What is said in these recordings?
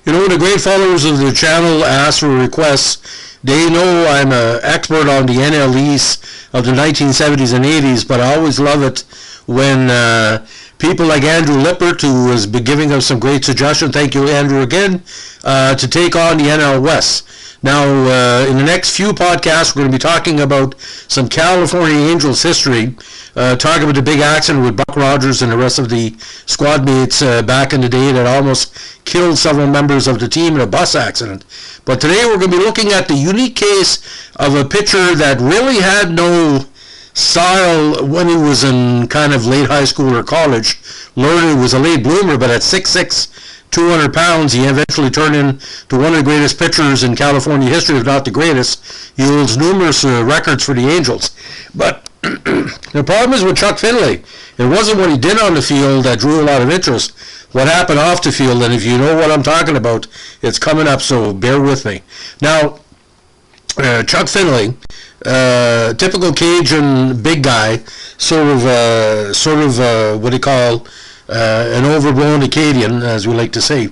When the great followers of the channel ask for requests, they know I'm an expert on the NL East of the 1970s and 80s, but I always love it when people like Andrew Lippert, who has been giving us some great suggestions, thank you, Andrew, again, to take on the NL West. Now, in the next few podcasts, we're going to be talking about some California Angels history, talking about the big accident with Buck Rogers and the rest of the squad mates back in the day that almost killed several members of the team in a bus accident. But today we're going to be looking at the unique case of a pitcher that really had no style when he was in kind of late high school or college. Learned he was a late bloomer, but at 6'6", 200 pounds, he eventually turned into one of the greatest pitchers in California history, if not the greatest. He holds numerous records for the Angels. But the problem is with Chuck Finley. It wasn't what he did on the field that drew a lot of interest. What happened off the field, and if you know what I'm talking about, it's coming up, so bear with me. Now, Chuck Finley, typical Cajun big guy, sort of what do you call an overblown Acadian, as we like to say.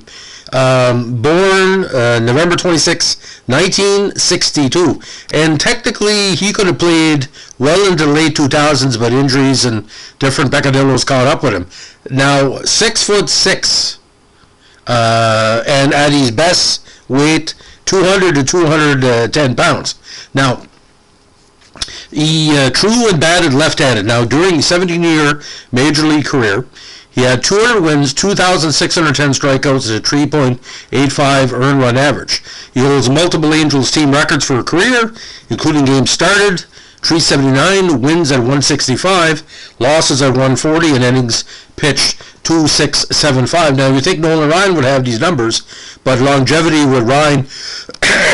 Born November 26, 1962. And technically, he could have played well into the late 2000s, but injuries and different peccadillos caught up with him. Now, 6'6", and at his best weight, 200 to 210 pounds. Now, he true and batted left-handed. Now, during his 17-year Major League career, he had 200 wins, 2,610 strikeouts, and a 3.85 earned run average. He holds multiple Angels team records for a career, including games started, 379, wins at 165, losses at 140, and innings pitched 2,675. Now, you think Nolan Ryan would have these numbers, but longevity with Ryan,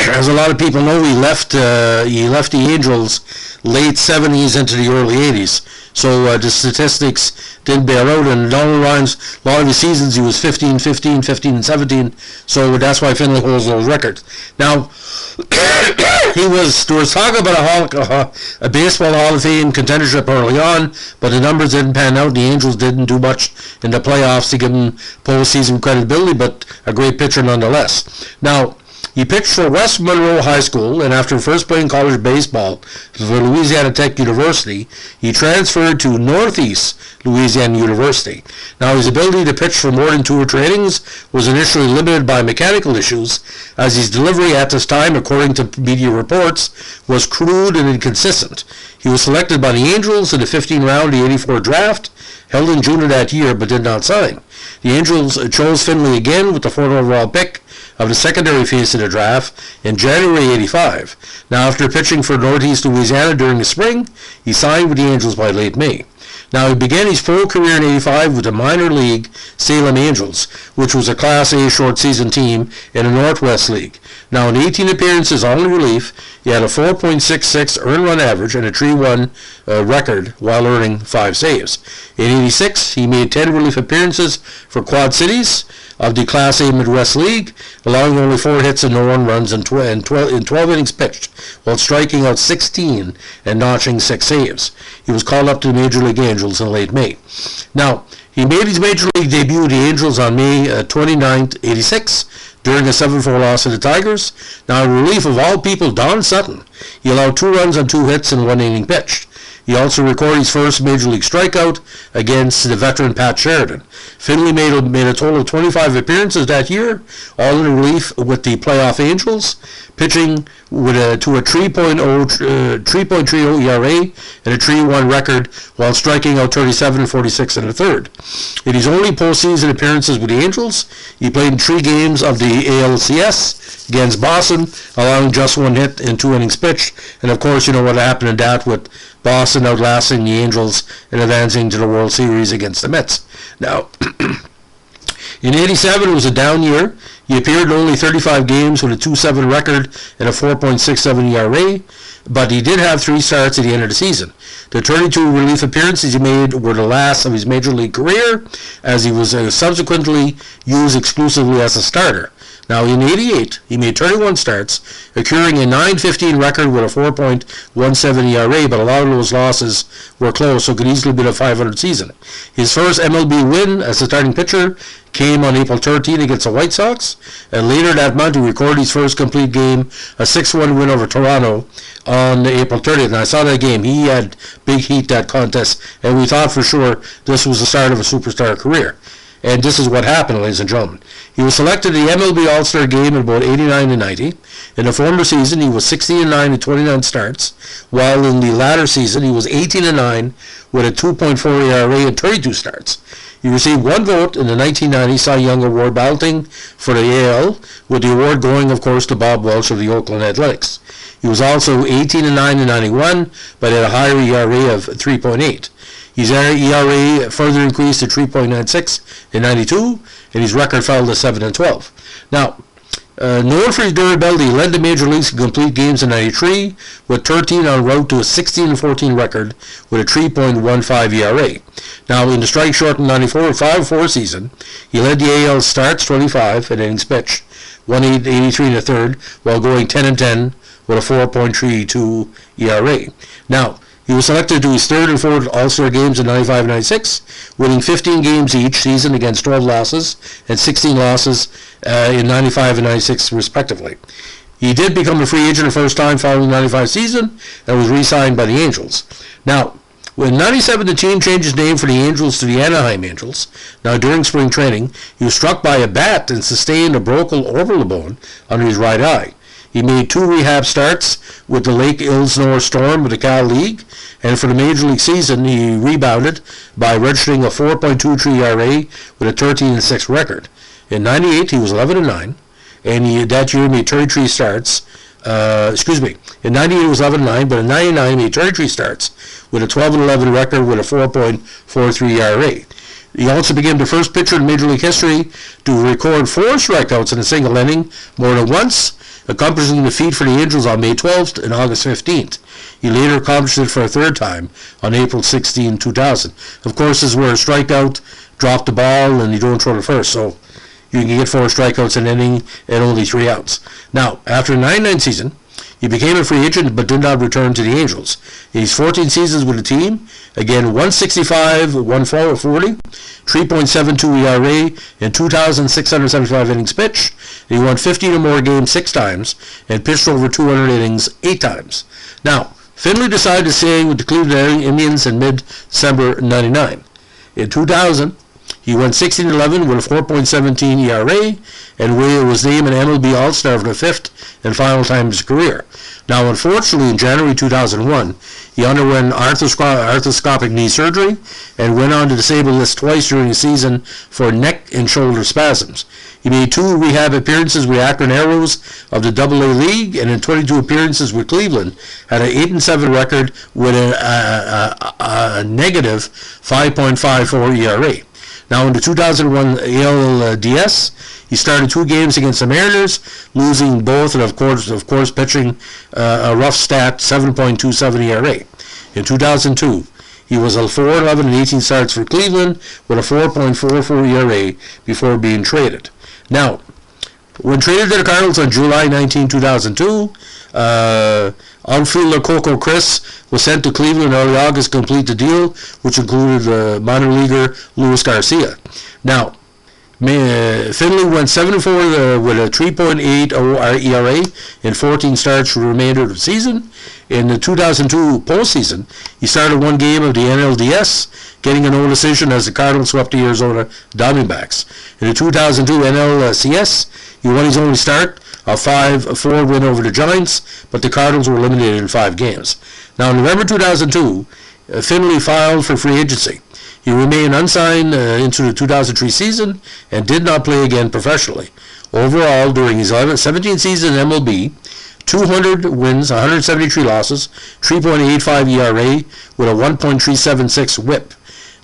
as a lot of people know, he left the Angels late 70s into the early 80s. So the statistics didn't bear out, and Nolan Ryan's, a lot of his seasons, he was 15, 15, 15, and 17, so that's why Finley holds those records. Now, there was talk about a baseball Hall of Fame contendership early on, but the numbers didn't pan out. The Angels didn't do much in the playoffs to give him postseason credibility, but a great pitcher nonetheless. Now, he pitched for West Monroe High School, and after first playing college baseball for Louisiana Tech University, he transferred to Northeast Louisiana University. Now, his ability to pitch for more than 2 innings was initially limited by mechanical issues, as his delivery at this time, according to media reports, was crude and inconsistent. He was selected by the Angels in the 15th round of the '84 draft, held in June of that year, but did not sign. The Angels chose Finley again with the 4th overall pick of the secondary phase of the draft in January '85. Now, after pitching for Northeast Louisiana during the spring, he signed with the Angels by late May. Now, he began his full career in '85 with the minor league Salem Angels, which was a Class A short-season team in the Northwest League. Now, in 18 appearances on relief, he had a 4.66 earned run average and a 3-1 record while earning 5 saves. In '86, he made 10 relief appearances for Quad Cities of the Class A Midwest League, allowing only 4 hits and no run runs in 12 innings pitched, while striking out 16 and notching 6 saves. He was called up to the Major League Angels in late May. Now, he made his Major League debut with the Angels on May 29th, '86, during a 7-4 loss to the Tigers. Now, in relief of all people, Don Sutton, he allowed 2 runs on 2 hits and 1 inning pitched. He also recorded his first Major League strikeout against the veteran Pat Sheridan. Finley made a total of 25 appearances that year, all in relief with the playoff Angels, pitching to a 3.30 ERA and a 3-1 record, while striking out 37 and 46 in the third. In his only postseason appearances with the Angels, he played in 3 games of the ALCS against Boston, allowing just 1 hit in 2 innings pitched. And of course, you know what happened in that with Boston outlasting the Angels and advancing to the World Series against the Mets. Now, in '87, it was a down year. He appeared in only 35 games with a 2.7 record and a 4.67 ERA, but he did have 3 starts at the end of the season. The 32 relief appearances he made were the last of his Major League career, as he was subsequently used exclusively as a starter. Now, in 88, he made 31 starts, accruing a .915 record with a 4.17 ERA, but a lot of those losses were close, so it could easily have been a .500 season. His first MLB win as a starting pitcher came on April 13 against the White Sox, and later that month he recorded his first complete game, a 6-1 win over Toronto on April 30th. And I saw that game. He had big heat that contest, and we thought for sure this was the start of a superstar career. And this is what happened, ladies and gentlemen. He was selected to the MLB All-Star Game in about 89 and 90. In the former season, he was 16-9 in 29 starts, while in the latter season, he was 18-9 with a 2.4 ERA and 32 starts. He received one vote in the 1990 Cy Young Award balloting for the AL, with the award going, of course, to Bob Welch of the Oakland Athletics. He was also 18-9 in 91, but had a higher ERA of 3.8. His ERA further increased to 3.96 in 92, and his record fell to 7-12. Now, known for his durability, he led the major leagues in complete games in 93, with 13 en route to a 16-14 record with a 3.15 ERA. Now, in the strike-shortened 94-5-4 season, he led the AL starts 25 and innings pitched, 183 and a third, while going 10-10 with a 4.32 ERA. Now, he was selected to his third and fourth All-Star games in 95 and 96, winning 15 games each season against 12 losses and 16 losses in 95 and 96 respectively. He did become a free agent the first time following the 95 season and was re-signed by the Angels. Now, in 97, the team changed his name for the Angels to the Anaheim Angels. Now, during spring training, he was struck by a bat and sustained a broken orbital bone under his right eye. He made 2 rehab starts with the Lake Elsinore Storm of the Cal League, and for the Major League season, he rebounded by registering a 4.23 ERA with a 13-6 record. In 98, he was 11-9, and that year made 33 starts. In 98 he was 11-9, but in 99 he made 33 starts with a 12-11 record with a 4.43 ERA. He also became the first pitcher in Major League history to record 4 strikeouts in a single inning more than once, accomplishing the feat for the Angels on May 12th and August 15th. He later accomplished it for a third time on April 16, 2000. Of course, this is where a strikeout, drop the ball, and you don't throw to first. So you can get 4 strikeouts in an inning and only 3 outs. Now, after the 99 season, he became a free agent but did not return to the Angels. In his 14 seasons with the team, again 165, 140, 3.72 ERA, and 2,675 innings pitched. He won 15 or more games 6 times and pitched over 200 innings 8 times. Now, Finley decided to stay with the Cleveland Indians in mid-December 99. In 2000, he went 16-11 with a 4.17 ERA, and was named an MLB All-Star for the 5th and final time in his career. Now, unfortunately, in January 2001, he underwent arthroscopic knee surgery and went on to disabled list twice during the season for neck and shoulder spasms. He made 2 rehab appearances with Akron Arrows of the AA League, and in 22 appearances with Cleveland, had an 8-7 record with a negative 5.54 ERA. Now, in the 2001 ALDS, he started 2 games against the Mariners, losing both, and of course, pitching a rough stat, 7.27 ERA. In 2002, he was a 4-11 and 18 starts for Cleveland with a 4.44 ERA before being traded. Now, when traded to the Cardinals on July 19, 2002, outfielder Coco Chris was sent to Cleveland in early August to complete the deal, which included minor leaguer Luis Garcia. Now, Finley went 7-4 with a 3.80 ERA in 14 starts for the remainder of the season. In the 2002 postseason, he started 1 game of the NLDS, getting a no decision as the Cardinals swept the Arizona Diamondbacks. In the 2002 NLCS, he won his only start, a 5-4 win over the Giants, but the Cardinals were eliminated in 5 games. Now, in November 2002, Finley filed for free agency. He remained unsigned into the 2003 season and did not play again professionally. Overall, during his 17th season in MLB, 200 wins, 173 losses, 3.85 ERA with a 1.376 WHIP.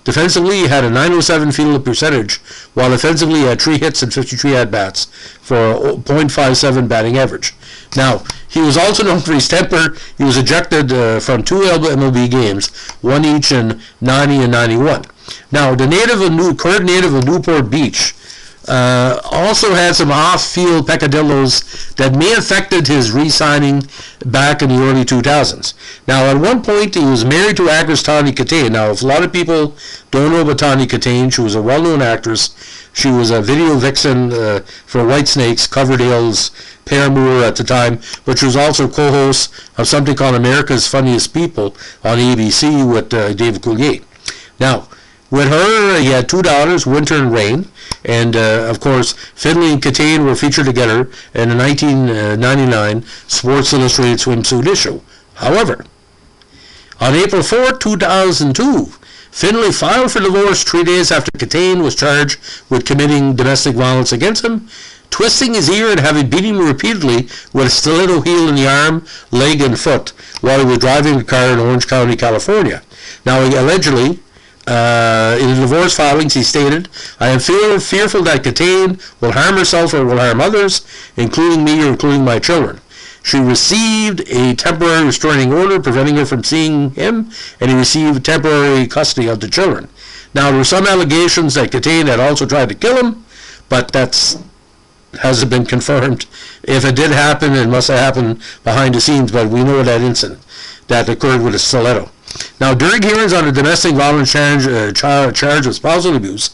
Defensively, he had a .907 field percentage, while offensively he had 3 hits and 53 at-bats for a .57 batting average. Now, he was also known for his temper. He was ejected from 2 MLB games, 1 each in 90 and 91. Now, the current native of Newport Beach, also had some off-field peccadillos that may have affected his re-signing back in the early 2000s. Now, at one point, he was married to actress Tawny Kitaen. Now, if a lot of people don't know about Tawny Kitaen, she was a well-known actress. She was a video vixen for Whitesnake's, Coverdale's Paramour at the time, but she was also co-host of something called America's Funniest People on ABC with David Coulier. Now, with her, he had two daughters, Winter and Rain, and of course, Finley and Kitaen were featured together in the 1999 Sports Illustrated swimsuit issue. However, on April 4, 2002, Finley filed for divorce 3 days after Kitaen was charged with committing domestic violence against him, twisting his ear and having beaten him repeatedly with a stiletto heel in the arm, leg, and foot while he was driving a car in Orange County, California. Now, he allegedly, in the divorce filings, he stated, "I am fearful that Kitaen will harm herself or will harm others, including me or including my children." She received a temporary restraining order preventing her from seeing him, and he received temporary custody of the children. Now, there were some allegations that Kitaen had also tried to kill him, but that hasn't been confirmed. If it did happen, it must have happened behind the scenes, but we know that incident that occurred with a stiletto. Now, during hearings on the domestic violence charge of spousal abuse,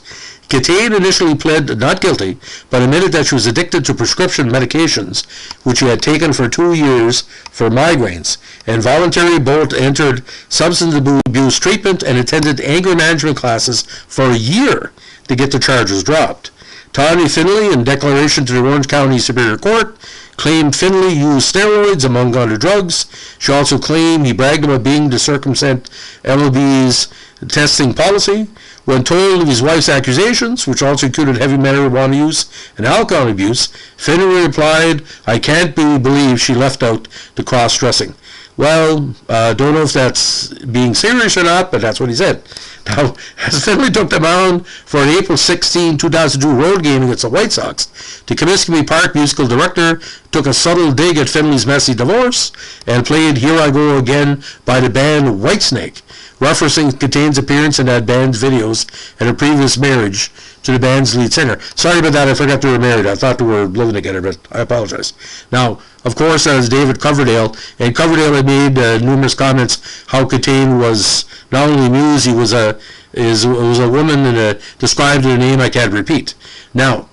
Kitaen initially pled not guilty, but admitted that she was addicted to prescription medications, which she had taken for 2 years for migraines, and voluntarily both entered substance abuse treatment and attended anger management classes for a year to get the charges dropped. Tawny Finley, in declaration to the Orange County Superior Court, claimed Finley used steroids among other drugs. She also claimed he bragged about being to circumvent MLB's testing policy. When told of his wife's accusations, which also included heavy marijuana use and alcohol abuse, Finley replied, "I can't believe she left out the cross-dressing." Well, don't know if that's being serious or not, but that's what he said. Now, as Finley took the mound for an April 16, 2002 road game against the White Sox, the Comiskey Park musical director took a subtle dig at Finley's messy divorce and played "Here I Go Again" by the band Whitesnake, referencing Kitaen's appearance in that band's videos and her previous marriage to the band's lead singer. Sorry about that, I forgot they were married. I thought they were living together, but I apologize. Now, of course, as David Coverdale, and Coverdale had made numerous comments how Kitaen was not only amused, he was a woman and described in a name I can't repeat. Now,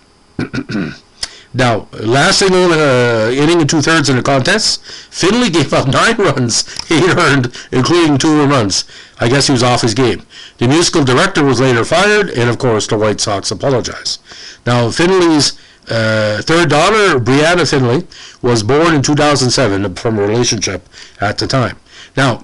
last inning and two-thirds in the contest, Finley gave up 9 runs he earned, including 2 home runs. I guess he was off his game. The musical director was later fired, and of course the White Sox apologized. Now, Finley's third daughter, Brianna Finley, was born in 2007 from a relationship at the time. Now,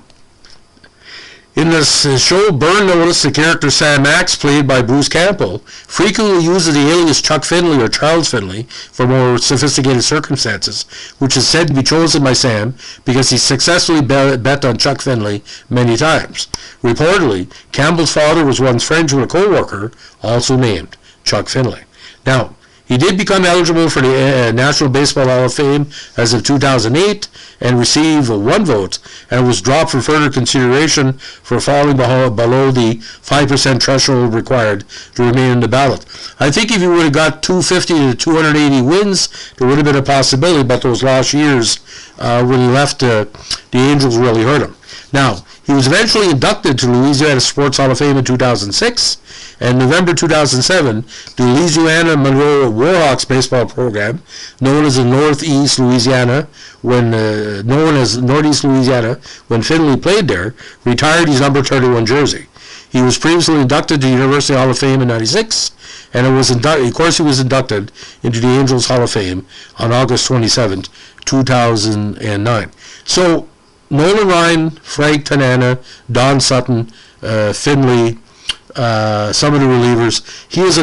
in this show, Burn Notice, the character Sam Max, played by Bruce Campbell, frequently uses the alias Chuck Finley or Charles Finley for more sophisticated circumstances, which is said to be chosen by Sam because he successfully bet on Chuck Finley many times. Reportedly, Campbell's father was once friends with a co-worker, also named Chuck Finley. Now, he did become eligible for the National Baseball Hall of Fame as of 2008 and received 1 vote, and was dropped for further consideration for falling below the 5% threshold required to remain in the ballot. I think if he would have got 250 to 280 wins, there would have been a possibility, but those last years when he left, the Angels really hurt him. Now, he was eventually inducted to Louisiana Sports Hall of Fame in 2006, and in November 2007, the Louisiana Monroe Warhawks baseball program, known as Northeast Louisiana, when Finley played there, retired his number 31 jersey. He was previously inducted to the University Hall of Fame in '96, and he was inducted into the Angels Hall of Fame on August 27, 2009. So, Nolan Ryan, Frank Tanana, Don Sutton, Finley, some of the relievers. He's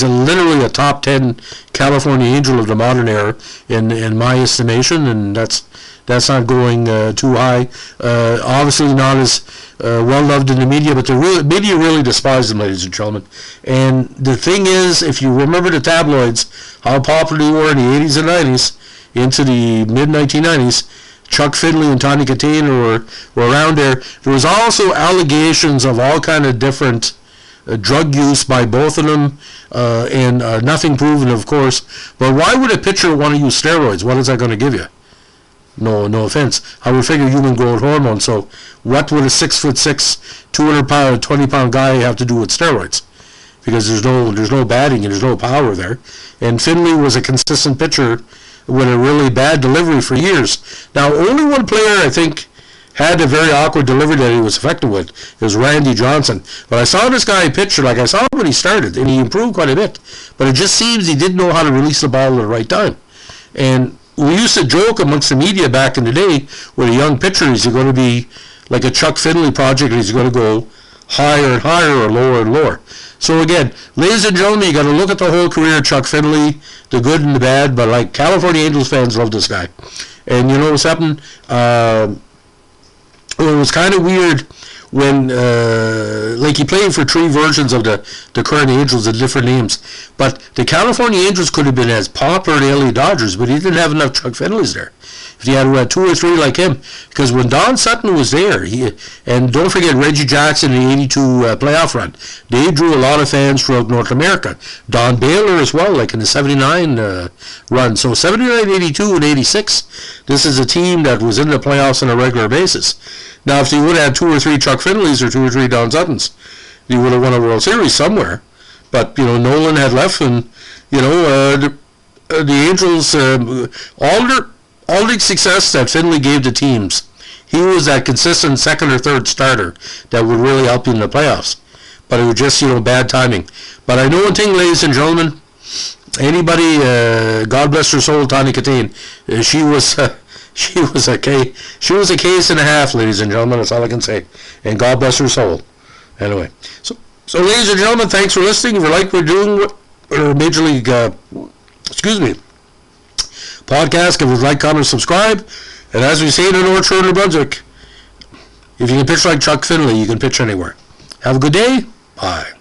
literally a top 10 California Angel of the modern era in my estimation, and that's not going too high. Obviously not as well loved in the media, but the media really despise him, ladies and gentlemen. And the thing is, if you remember the tabloids, how popular they were in the 80s and 90s into the mid-1990s, Chuck Finley and Tawny Kitaen were around there. There was also allegations of all kind of different drug use by both of them, and nothing proven, of course. But why would a pitcher want to use steroids? What is that going to give you? No offense. I would figure human growth hormone. So what would a 6'6", 200-pound, 20-pound guy have to do with steroids? Because there's no batting and there's no power there. And Finley was a consistent pitcher with a really bad delivery for years. Now, only one player, I think, had a very awkward delivery that he was effective with. It was Randy Johnson. But I saw this guy pitch, like I saw him when he started, and he improved quite a bit. But it just seems he didn't know how to release the ball at the right time. And we used to joke amongst the media back in the day with a young pitcher, is he going to be like a Chuck Finley project, and he's going to go higher and higher or lower and lower. So again, ladies and gentlemen, you got to look at the whole career of Chuck Finley, the good and the bad, but like California Angels fans love this guy. And you know what's happened? It was kind of weird when, like he played for three versions of the current Angels with different names. But the California Angels could have been as popular as the LA Dodgers, but he didn't have enough Chuck Finleys there. If he had two or three like him, because when Don Sutton was there, and don't forget Reggie Jackson in the 82 playoff run, they drew a lot of fans throughout North America. Don Baylor as well, like in the 79 run. So 79, 82, and 86, this is a team that was in the playoffs on a regular basis. Now, if they would have had two or three Chuck Finleys or two or three Don Suttons, they would have won a World Series somewhere. But, you know, Nolan had left, and, you know, the Angels, all the success that Finley gave to teams, he was that consistent second or third starter that would really help you in the playoffs. But it was just, you know, bad timing. But I know one thing, ladies and gentlemen, anybody, God bless her soul, Tawny Katane, she was a case and a half, ladies and gentlemen. That's all I can say. And God bless her soul. Anyway, so ladies and gentlemen, thanks for listening. If you like what we're doing, or Major League, podcast, give us a like, comment, subscribe. And as we say in the North Shore of New Brunswick, if you can pitch like Chuck Finley, you can pitch anywhere. Have a good day. Bye.